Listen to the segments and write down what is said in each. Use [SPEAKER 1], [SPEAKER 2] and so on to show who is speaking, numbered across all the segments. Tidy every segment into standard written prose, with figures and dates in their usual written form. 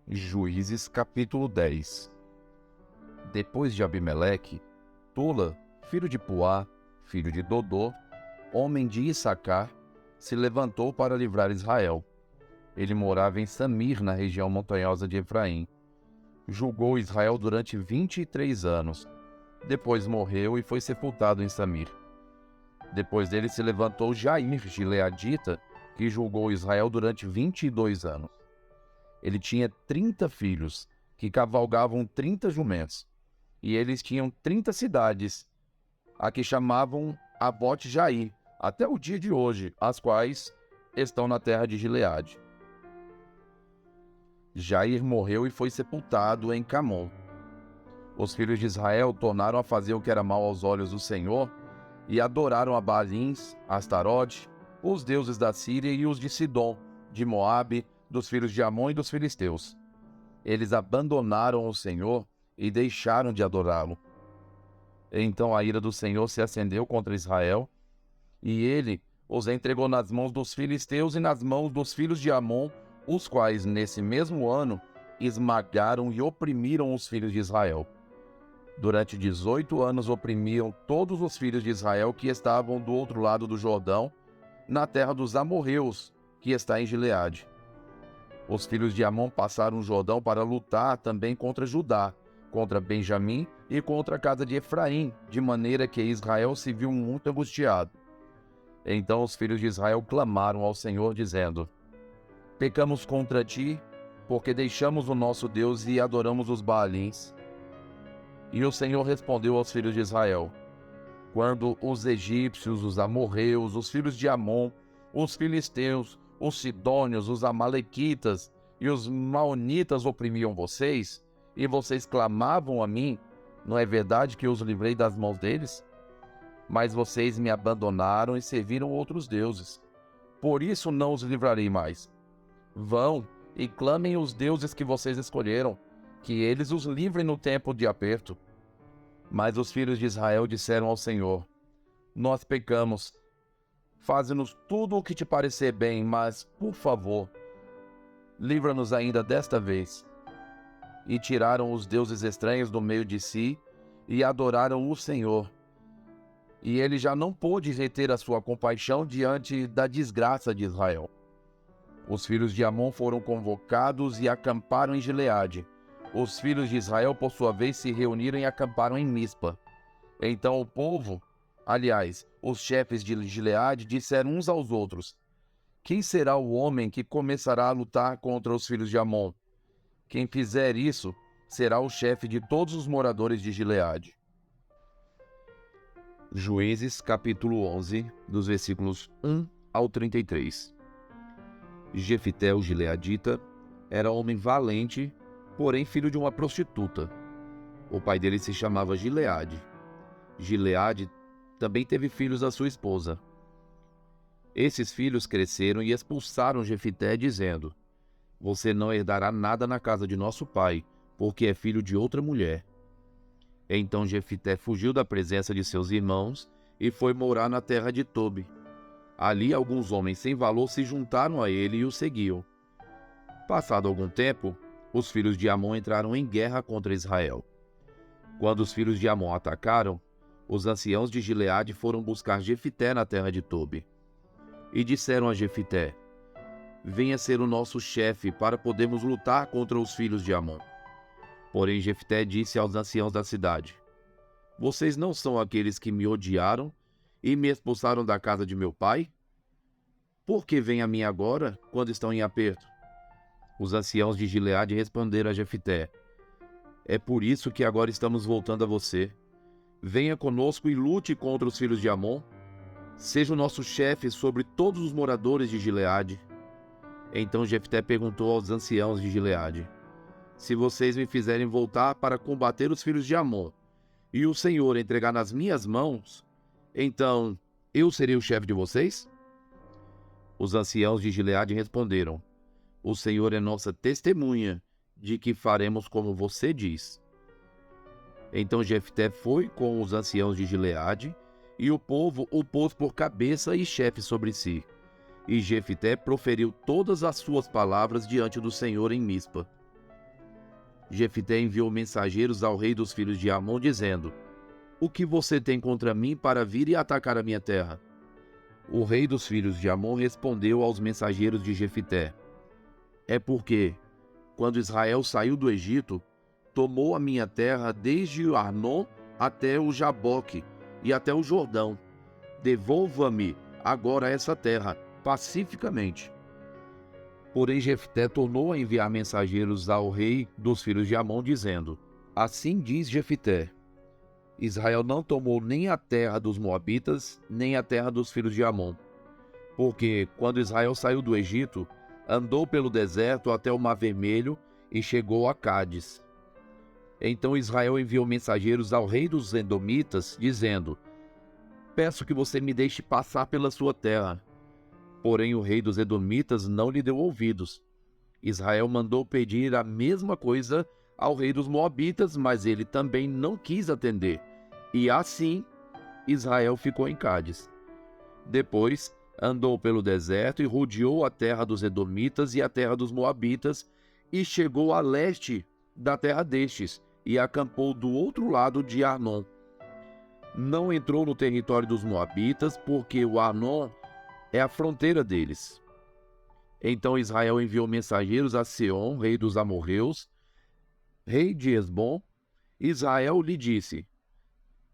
[SPEAKER 1] Juízes capítulo 10. Depois de Abimeleque, Tola, filho de Puá, filho de Dodô, homem de Issacar, se levantou para livrar Israel. Ele morava em Samir, na região montanhosa de Efraim. Julgou Israel durante 23 anos. Depois morreu e foi sepultado em Samir. Depois dele se levantou Jair, gileadita, que julgou Israel durante 22 anos. Ele tinha 30 filhos, que cavalgavam 30 jumentos. E eles tinham 30 cidades, a que chamavam Abote Jair, até o dia de hoje, as quais estão na terra de Gileade. Jair morreu e foi sepultado em Camon. Os filhos de Israel tornaram a fazer o que era mal aos olhos do Senhor e adoraram a Baalins, a Astarote, os deuses da Síria e os de Sidom, de Moabe, dos filhos de Amon e dos filisteus. Eles abandonaram o Senhor e deixaram de adorá-lo. Então a ira do Senhor se acendeu contra Israel, e ele os entregou nas mãos dos filisteus e nas mãos dos filhos de Amon, os quais, nesse mesmo ano, esmagaram e oprimiram os filhos de Israel. Durante 18 anos oprimiam todos os filhos de Israel que estavam do outro lado do Jordão, na terra dos amorreus, que está em Gileade. Os filhos de Amon passaram o Jordão para lutar também contra Judá, contra Benjamim e contra a casa de Efraim, de maneira que Israel se viu muito angustiado. Então os filhos de Israel clamaram ao Senhor, dizendo: Pecamos contra ti, porque deixamos o nosso Deus e adoramos os Baalins. E o Senhor respondeu aos filhos de Israel: Quando os egípcios, os amorreus, os filhos de Amon, os filisteus, os sidônios, os amalequitas e os maonitas oprimiam vocês, e vocês clamavam a mim, não é verdade que eu os livrei das mãos deles? Mas vocês me abandonaram e serviram outros deuses. Por isso não os livrarei mais. Vão e clamem os deuses que vocês escolheram, que eles os livrem no tempo de aperto. Mas os filhos de Israel disseram ao Senhor: Nós pecamos. Faze-nos tudo o que te parecer bem, mas, por favor, livra-nos ainda desta vez. E tiraram os deuses estranhos do meio de si e adoraram o Senhor. E ele já não pôde reter a sua compaixão diante da desgraça de Israel. Os filhos de Amon foram convocados e acamparam em Gileade. Os filhos de Israel, por sua vez, se reuniram e acamparam em Mispa. Então o povo, aliás, os chefes de Gileade, disseram uns aos outros: Quem será o homem que começará a lutar contra os filhos de Amon? Quem fizer isso será o chefe de todos os moradores de Gileade. Juízes capítulo 11, dos versículos 1 ao 33. Jefité, o gileadita, era homem valente, porém filho de uma prostituta. O pai dele se chamava Gileade. Gileade também teve filhos à sua esposa. Esses filhos cresceram e expulsaram Jefité, dizendo: Você não herdará nada na casa de nosso pai, porque é filho de outra mulher. Então Jefité fugiu da presença de seus irmãos e foi morar na terra de Tobi. Ali alguns homens sem valor se juntaram a ele e o seguiam. Passado algum tempo, os filhos de Amon entraram em guerra contra Israel. Quando os filhos de Amon atacaram, os anciãos de Gileade foram buscar Jefité na terra de Tobi. E disseram a Jefité: Venha ser o nosso chefe para podermos lutar contra os filhos de Amon. Porém Jefté disse aos anciãos da cidade: Vocês não são aqueles que me odiaram e me expulsaram da casa de meu pai? Por que vêm a mim agora, quando estão em aperto? Os anciãos de Gileade responderam a Jefté: É por isso que agora estamos voltando a você. Venha conosco e lute contra os filhos de Amon. Seja o nosso chefe sobre todos os moradores de Gileade. Então Jefté perguntou aos anciãos de Gileade: Se vocês me fizerem voltar para combater os filhos de Amon, e o Senhor entregar nas minhas mãos, então eu serei o chefe de vocês? Os anciãos de Gileade responderam: O Senhor é nossa testemunha de que faremos como você diz. Então Jefté foi com os anciãos de Gileade, e o povo o pôs por cabeça e chefe sobre si. E Jefté proferiu todas as suas palavras diante do Senhor em Mispa. Jefté enviou mensageiros ao rei dos filhos de Amon, dizendo: O que você tem contra mim para vir e atacar a minha terra? O rei dos filhos de Amon respondeu aos mensageiros de Jefté: É porque, quando Israel saiu do Egito, tomou a minha terra desde o Arnon até o Jaboque e até o Jordão. Devolva-me agora essa terra, pacificamente. Porém Jefté tornou a enviar mensageiros ao rei dos filhos de Amon, dizendo: Assim diz Jefté: Israel não tomou nem a terra dos Moabitas, nem a terra dos filhos de Amon. Porque, quando Israel saiu do Egito, andou pelo deserto até o Mar Vermelho e chegou a Cádiz. Então Israel enviou mensageiros ao rei dos Edomitas, dizendo: Peço que você me deixe passar pela sua terra. Porém o rei dos Edomitas não lhe deu ouvidos. Israel mandou pedir a mesma coisa ao rei dos Moabitas, mas ele também não quis atender. E assim Israel ficou em Cádiz. Depois andou pelo deserto e rodeou a terra dos Edomitas e a terra dos Moabitas, e chegou a leste da terra destes, e acampou do outro lado de Arnon. Não entrou no território dos Moabitas, porque o Arnon é a fronteira deles. Então Israel enviou mensageiros a Seom, rei dos amorreus, rei de Hesbom. Israel lhe disse: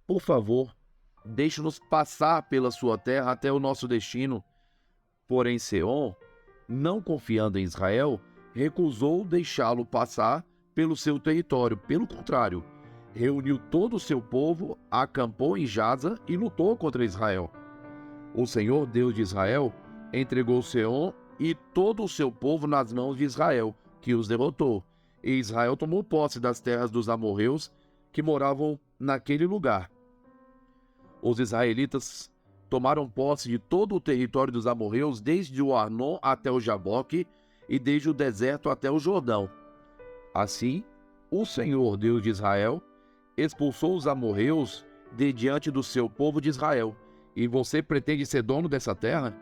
[SPEAKER 1] Por favor, deixe-nos passar pela sua terra até o nosso destino. Porém Seom, não confiando em Israel, recusou deixá-lo passar pelo seu território. Pelo contrário, reuniu todo o seu povo, acampou em Jaza e lutou contra Israel. O Senhor, Deus de Israel, entregou Seom e todo o seu povo nas mãos de Israel, que os derrotou. E Israel tomou posse das terras dos amorreus que moravam naquele lugar. Os israelitas tomaram posse de todo o território dos amorreus, desde o Arnon até o Jaboque e desde o deserto até o Jordão. Assim, o Senhor, Deus de Israel, expulsou os amorreus de diante do seu povo de Israel. E você pretende ser dono dessa terra?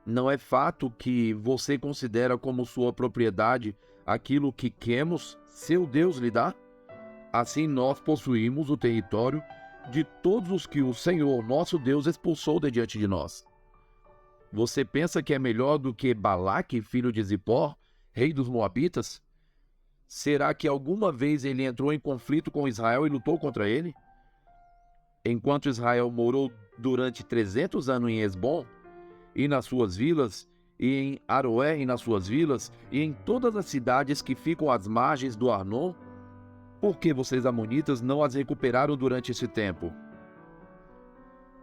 [SPEAKER 1] Não é fato que você considera como sua propriedade aquilo que Quemos, seu Deus, lhe dá? Assim nós possuímos o território de todos os que o Senhor, nosso Deus, expulsou de diante de nós. Você pensa que é melhor do que Balaque, filho de Zippor, rei dos Moabitas? Será que alguma vez ele entrou em conflito com Israel e lutou contra ele? Enquanto Israel morou durante 300 anos em Hesbom e nas suas vilas, e em Aroé e nas suas vilas, e em todas as cidades que ficam às margens do Arnon, por que vocês amonitas não as recuperaram durante esse tempo?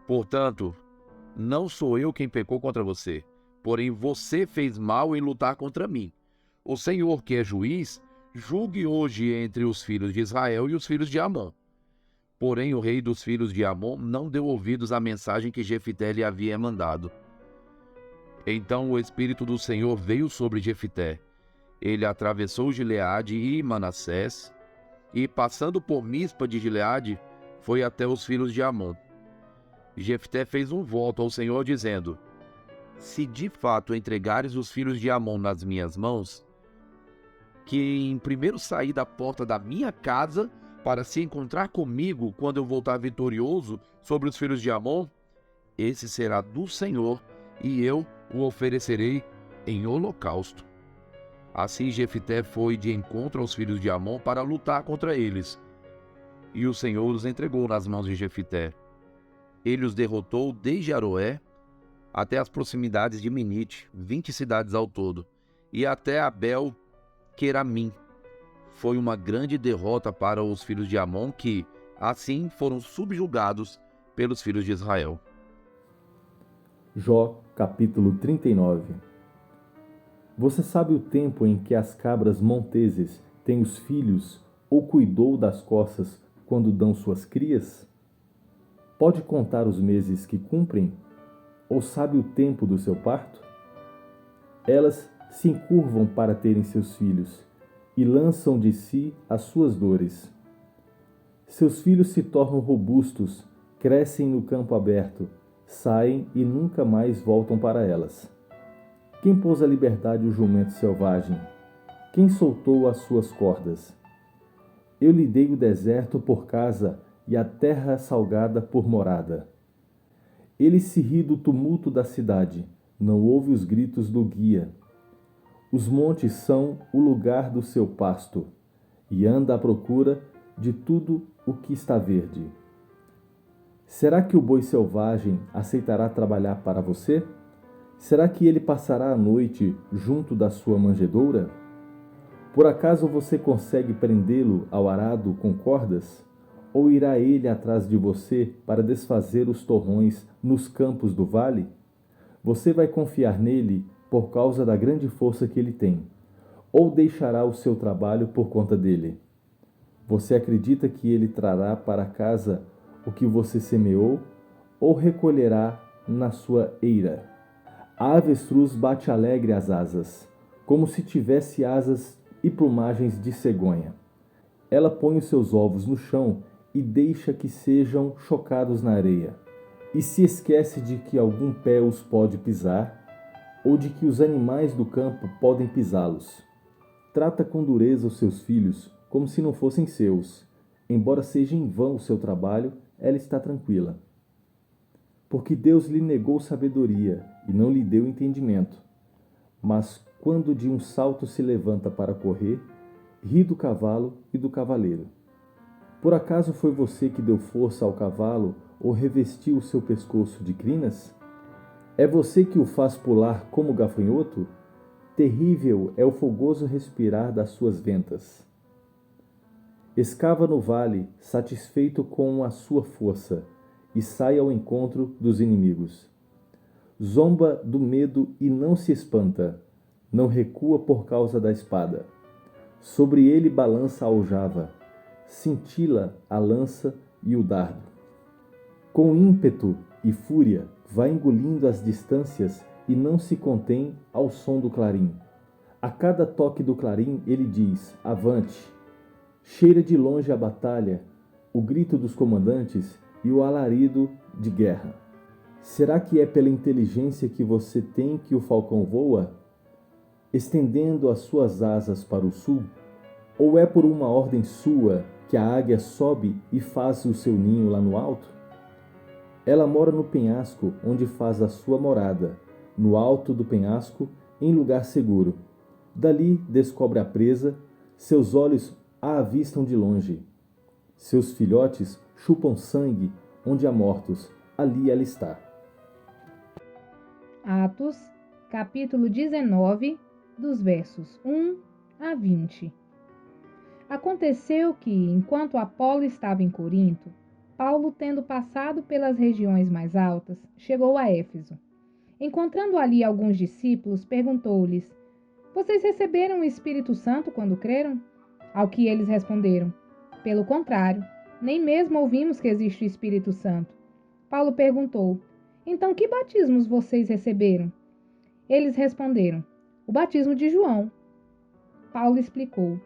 [SPEAKER 1] Portanto, não sou eu quem pecou contra você, porém você fez mal em lutar contra mim. O Senhor, que é juiz, julgue hoje entre os filhos de Israel e os filhos de Amon. Porém o rei dos filhos de Amon não deu ouvidos à mensagem que Jefté lhe havia mandado. Então o Espírito do Senhor veio sobre Jefté. Ele atravessou Gileade e Manassés, e passando por Mispa de Gileade, foi até os filhos de Amon. Jefté fez um voto ao Senhor, dizendo: Se de fato entregares os filhos de Amon nas minhas mãos, quem primeiro sair da porta da minha casa para se encontrar comigo quando eu voltar vitorioso sobre os filhos de Amon, esse será do Senhor, e eu o oferecerei em holocausto. Assim Jefté foi de encontro aos filhos de Amon para lutar contra eles, e o Senhor os entregou nas mãos de Jefté. Ele os derrotou desde Aroé até as proximidades de Minite, 20 cidades ao todo, e até Abel-Queramim. Foi uma grande derrota para os filhos de Amon, que, assim, foram subjugados pelos filhos de Israel.
[SPEAKER 2] Jó, capítulo 39. Você sabe o tempo em que as cabras monteses têm os filhos, ou cuidou das corças quando dão suas crias? Pode contar os meses que cumprem? Ou sabe o tempo do seu parto? Elas se encurvam para terem seus filhos, e lançam de si as suas dores. Seus filhos se tornam robustos, crescem no campo aberto, saem e nunca mais voltam para elas. Quem pôs à liberdade o jumento selvagem? Quem soltou as suas cordas? Eu lhe dei o deserto por casa e a terra salgada por morada. Ele se ri do tumulto da cidade, não ouve os gritos do guia. Os montes são o lugar do seu pasto, e anda à procura de tudo o que está verde. Será que o boi selvagem aceitará trabalhar para você? Será que ele passará a noite junto da sua manjedoura? Por acaso você consegue prendê-lo ao arado com cordas? Ou irá ele atrás de você para desfazer os torrões nos campos do vale? Você vai confiar nele por causa da grande força que ele tem, ou deixará o seu trabalho por conta dele? Você acredita que ele trará para casa o que você semeou, ou recolherá na sua eira? A avestruz bate alegre as asas, como se tivesse asas e plumagens de cegonha. Ela põe os seus ovos no chão e deixa que sejam chocados na areia, e se esquece de que algum pé os pode pisar, ou de que os animais do campo podem pisá-los. Trata com dureza os seus filhos, como se não fossem seus. Embora seja em vão o seu trabalho, ela está tranquila. Porque Deus lhe negou sabedoria e não lhe deu entendimento. Mas quando de um salto se levanta para correr, ri do cavalo e do cavaleiro. Por acaso foi você que deu força ao cavalo ou revestiu o seu pescoço de crinas? É você que o faz pular como gafanhoto? Terrível é o fogoso respirar das suas ventas. Escava no vale, satisfeito com a sua força, e sai ao encontro dos inimigos. Zomba do medo e não se espanta, não recua por causa da espada. Sobre ele balança a aljava, cintila a lança e o dardo. Com ímpeto e fúria, vai engolindo as distâncias e não se contém ao som do clarim. A cada toque do clarim ele diz, avante. Cheira de longe a batalha, o grito dos comandantes e o alarido de guerra. Será que é pela inteligência que você tem que o falcão voa, estendendo as suas asas para o sul? Ou é por uma ordem sua que a águia sobe e faz o seu ninho lá no alto? Ela mora no penhasco, onde faz a sua morada, no alto do penhasco, em lugar seguro. Dali descobre a presa, seus olhos a avistam de longe. Seus filhotes chupam sangue onde há mortos, ali ela está.
[SPEAKER 3] Atos, capítulo 19, dos versos 1 a 20. Aconteceu que, enquanto Apolo estava em Corinto, Paulo, tendo passado pelas regiões mais altas, chegou a Éfeso. Encontrando ali alguns discípulos, perguntou-lhes: Vocês receberam o Espírito Santo quando creram? Ao que eles responderam: Pelo contrário, nem mesmo ouvimos que existe o Espírito Santo. Paulo perguntou: Então que batismos vocês receberam? Eles responderam: O batismo de João. Paulo explicou: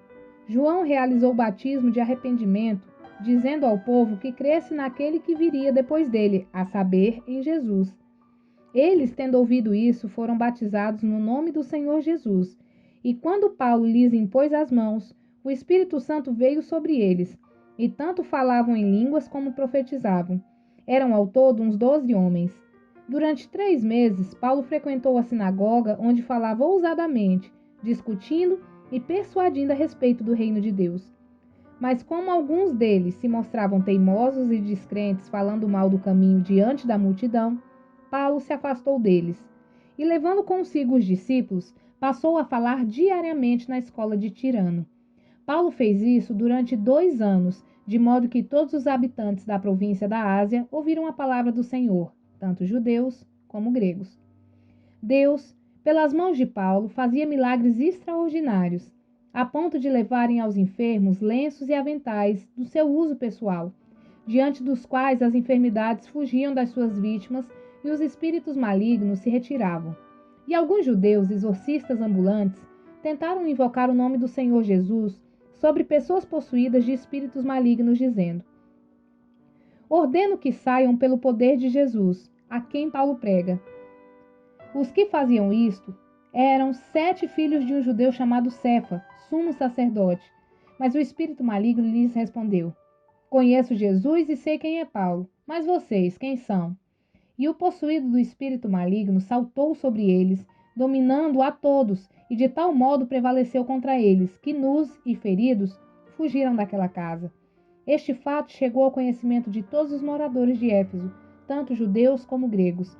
[SPEAKER 3] João realizou o batismo de arrependimento, dizendo ao povo que cresce naquele que viria depois dele, a saber, em Jesus. Eles, tendo ouvido isso, foram batizados no nome do Senhor Jesus. E quando Paulo lhes impôs as mãos, o Espírito Santo veio sobre eles, e tanto falavam em línguas como profetizavam. Eram ao todo uns 12 homens. Durante 3 meses, Paulo frequentou a sinagoga, onde falava ousadamente, discutindo e persuadindo a respeito do reino de Deus. Mas como alguns deles se mostravam teimosos e descrentes, falando mal do caminho diante da multidão, Paulo se afastou deles, e levando consigo os discípulos, passou a falar diariamente na escola de Tirano. Paulo fez isso durante 2 anos, de modo que todos os habitantes da província da Ásia ouviram a palavra do Senhor, tanto judeus como gregos. Deus, pelas mãos de Paulo, fazia milagres extraordinários, a ponto de levarem aos enfermos lenços e aventais do seu uso pessoal, diante dos quais as enfermidades fugiam das suas vítimas e os espíritos malignos se retiravam. E alguns judeus exorcistas ambulantes tentaram invocar o nome do Senhor Jesus sobre pessoas possuídas de espíritos malignos, dizendo: Ordeno que saiam pelo poder de Jesus, a quem Paulo prega. Os que faziam isto eram 7 filhos de um judeu chamado Cefa, sumo sacerdote. Mas o espírito maligno lhes respondeu: Conheço Jesus e sei quem é Paulo, mas vocês, quem são? E o possuído do espírito maligno saltou sobre eles, dominando a todos, e de tal modo prevaleceu contra eles, que nus e feridos fugiram daquela casa. Este fato chegou ao conhecimento de todos os moradores de Éfeso, tanto judeus como gregos.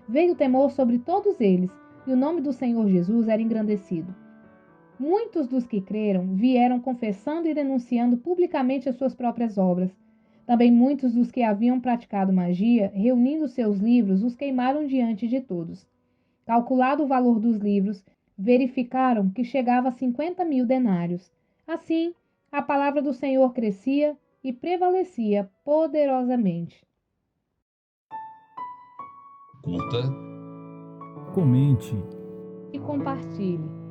[SPEAKER 3] Veio temor sobre todos eles, e o nome do Senhor Jesus era engrandecido. Muitos dos que creram vieram confessando e denunciando publicamente as suas próprias obras. Também muitos dos que haviam praticado magia, reunindo seus livros, os queimaram diante de todos. Calculado o valor dos livros, verificaram que chegava a 50.000 denários. Assim, a palavra do Senhor crescia e prevalecia poderosamente.
[SPEAKER 4] Curta,
[SPEAKER 2] Comente.
[SPEAKER 3] E compartilhe.